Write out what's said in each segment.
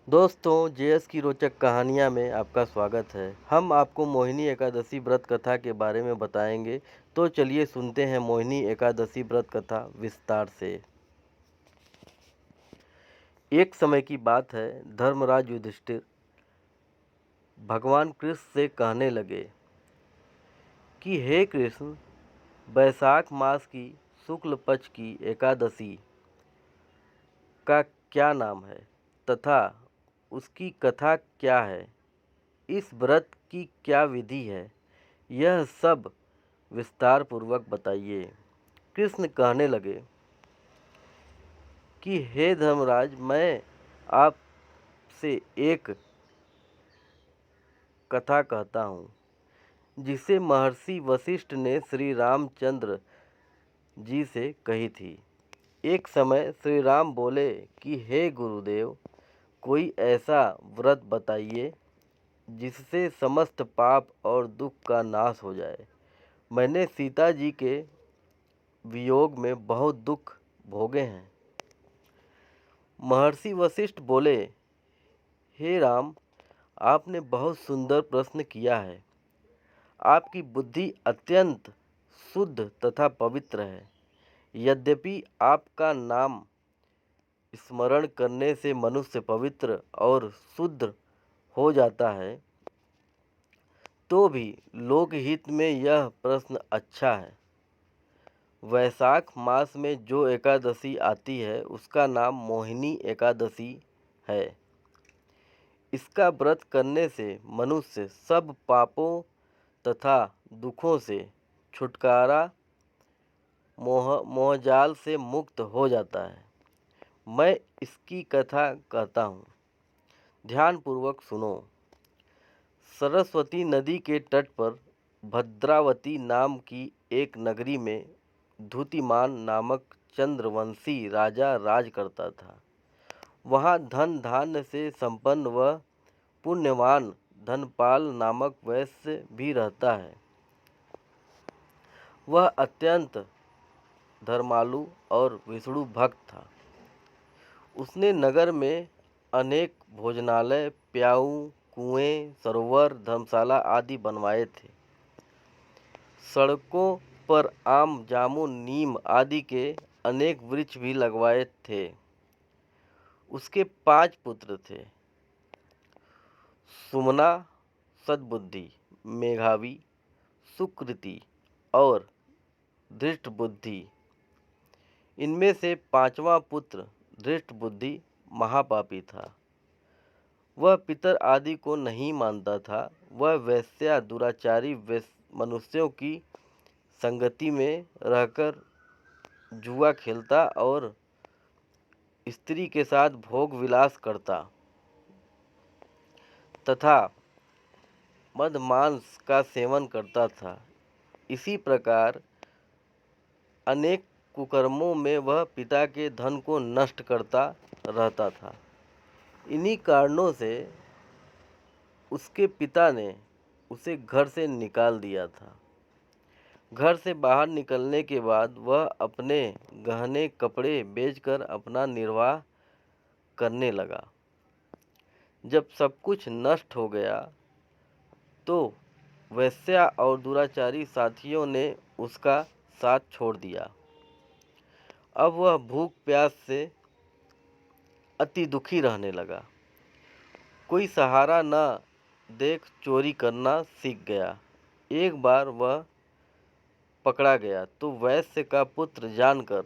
दोस्तों, जेएस की रोचक कहानियाँ में आपका स्वागत है। हम आपको मोहिनी एकादशी व्रत कथा के बारे में बताएंगे। तो चलिए सुनते हैं मोहिनी एकादशी व्रत कथा विस्तार से। एक समय की बात है, धर्मराज युधिष्ठिर भगवान कृष्ण से कहने लगे कि हे कृष्ण, वैशाख मास की शुक्ल पक्ष की एकादशी का क्या नाम है तथा उसकी कथा क्या है, इस व्रत की क्या विधि है, यह सब विस्तार पूर्वक बताइए। कृष्ण कहने लगे कि हे धर्मराज, मैं आपसे एक कथा कहता हूँ जिसे महर्षि वशिष्ठ ने श्री रामचंद्र जी से कही थी। एक समय श्री राम बोले कि हे गुरुदेव, कोई ऐसा व्रत बताइए जिससे समस्त पाप और दुख का नाश हो जाए। मैंने सीता जी के वियोग में बहुत दुख भोगे हैं। महर्षि वशिष्ठ बोले, हे राम, आपने बहुत सुंदर प्रश्न किया है। आपकी बुद्धि अत्यंत शुद्ध तथा पवित्र है। यद्यपि आपका नाम स्मरण करने से मनुष्य पवित्र और शुद्ध हो जाता है, तो भी लोकहित में यह प्रश्न अच्छा है। वैशाख मास में जो एकादशी आती है उसका नाम मोहिनी एकादशी है। इसका व्रत करने से मनुष्य सब पापों तथा दुखों से छुटकारा, मोहजाल से मुक्त हो जाता है। मैं इसकी कथा कहता हूँ, ध्यानपूर्वक सुनो। सरस्वती नदी के तट पर भद्रावती नाम की एक नगरी में धूतिमान नामक चंद्रवंशी राजा राज करता था। वहाँ धन धान्य से संपन्न व पुण्यवान धनपाल नामक वैश्य भी रहता है। वह अत्यंत धर्मालु और विष्णु भक्त था। उसने नगर में अनेक भोजनालय, प्याऊ, कुएं, सरोवर, धर्मशाला आदि बनवाए थे। सड़कों पर आम, जामुन, नीम आदि के अनेक वृक्ष भी लगवाए थे। उसके 5 पुत्र थे, सुमना, सद्बुद्धि, मेधावी, सुकृति और धृष्टबुद्धि। इनमें से 5वां पुत्र धृष्टबुद्धि महापापी था। वह पितर आदि को नहीं मानता था। वह वेश्या, दुराचारी मनुष्यों की संगति में रहकर जुआ खेलता और स्त्री के साथ भोग विलास करता तथा मद मांस का सेवन करता था। इसी प्रकार अनेक कुकर्मों में वह पिता के धन को नष्ट करता रहता था। इन्हीं कारणों से उसके पिता ने उसे घर से निकाल दिया था। घर से बाहर निकलने के बाद वह अपने गहने कपड़े बेचकर अपना निर्वाह करने लगा। जब सब कुछ नष्ट हो गया तो वेश्या और दुराचारी साथियों ने उसका साथ छोड़ दिया। अब वह भूख प्यास से अति दुखी रहने लगा। कोई सहारा न देख चोरी करना सीख गया। एक बार वह पकड़ा गया तो वैश्य का पुत्र जानकर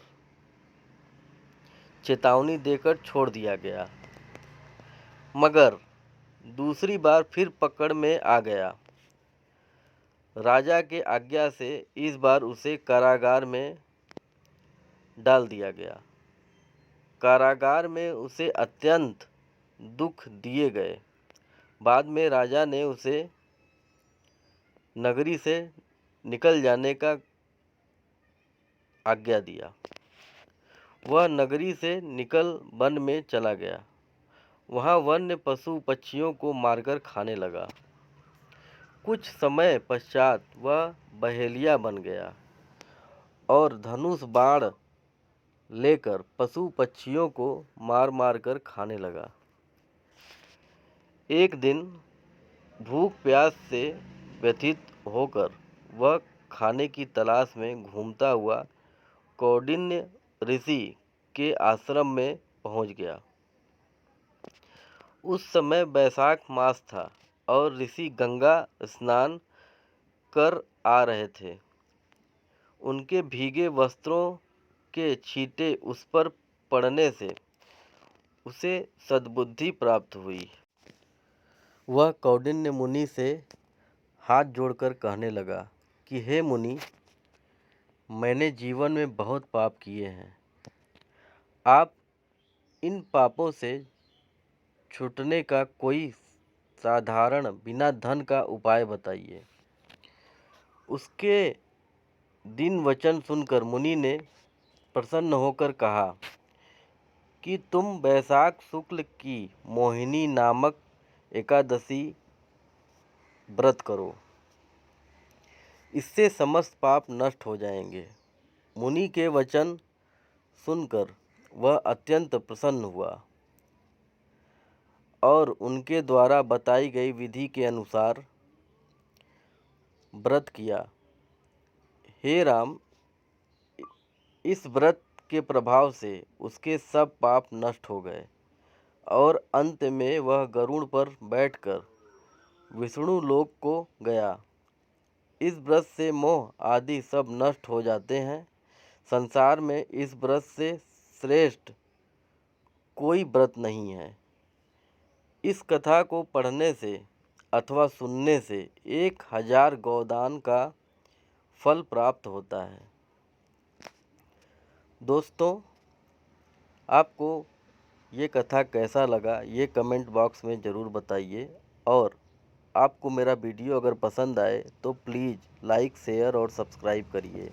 चेतावनी देकर छोड़ दिया गया, मगर दूसरी बार फिर पकड़ में आ गया। राजा के आज्ञा से इस बार उसे कारागार में डाल दिया गया। कारागार में उसे अत्यंत दुख दिए गए। बाद में राजा ने उसे नगरी से निकल जाने का आज्ञा दिया। वह नगरी से निकल वन में चला गया। वहाँ वन्य पशु पक्षियों को मारकर खाने लगा। कुछ समय पश्चात वह बहेलिया बन गया और धनुष बाण लेकर पशु पक्षियों को मार मार कर खाने लगा। एक दिन भूख प्यास से व्यथित होकर वह खाने की तलाश में घूमता हुआ कौंडिन्य ऋषि के आश्रम में पहुंच गया। उस समय वैशाख मास था और ऋषि गंगा स्नान कर आ रहे थे। उनके भीगे वस्त्रों के छींटे उस पर पड़ने से उसे सद्बुद्धि प्राप्त हुई। वह कौंडिन्य मुनि से हाथ जोड़कर कहने लगा कि हे मुनि, मैंने जीवन में बहुत पाप किए हैं। आप इन पापों से छूटने का कोई साधारण बिना धन का उपाय बताइए। उसके दीन वचन सुनकर मुनि ने प्रसन्न होकर कहा कि तुम वैशाख शुक्ल की मोहिनी नामक एकादशी व्रत करो, इससे समस्त पाप नष्ट हो जाएंगे। मुनि के वचन सुनकर वह अत्यंत प्रसन्न हुआ और उनके द्वारा बताई गई विधि के अनुसार व्रत किया। हे राम, इस व्रत के प्रभाव से उसके सब पाप नष्ट हो गए और अंत में वह गरुड़ पर बैठकर विष्णु लोक को गया। इस व्रत से मोह आदि सब नष्ट हो जाते हैं। संसार में इस व्रत से श्रेष्ठ कोई व्रत नहीं है। इस कथा को पढ़ने से अथवा सुनने से 1000 गोदान का फल प्राप्त होता है। दोस्तों, आपको ये कथा कैसा लगा ये कमेंट बॉक्स में ज़रूर बताइए, और आपको मेरा वीडियो अगर पसंद आए तो प्लीज़ लाइक, शेयर और सब्सक्राइब करिए।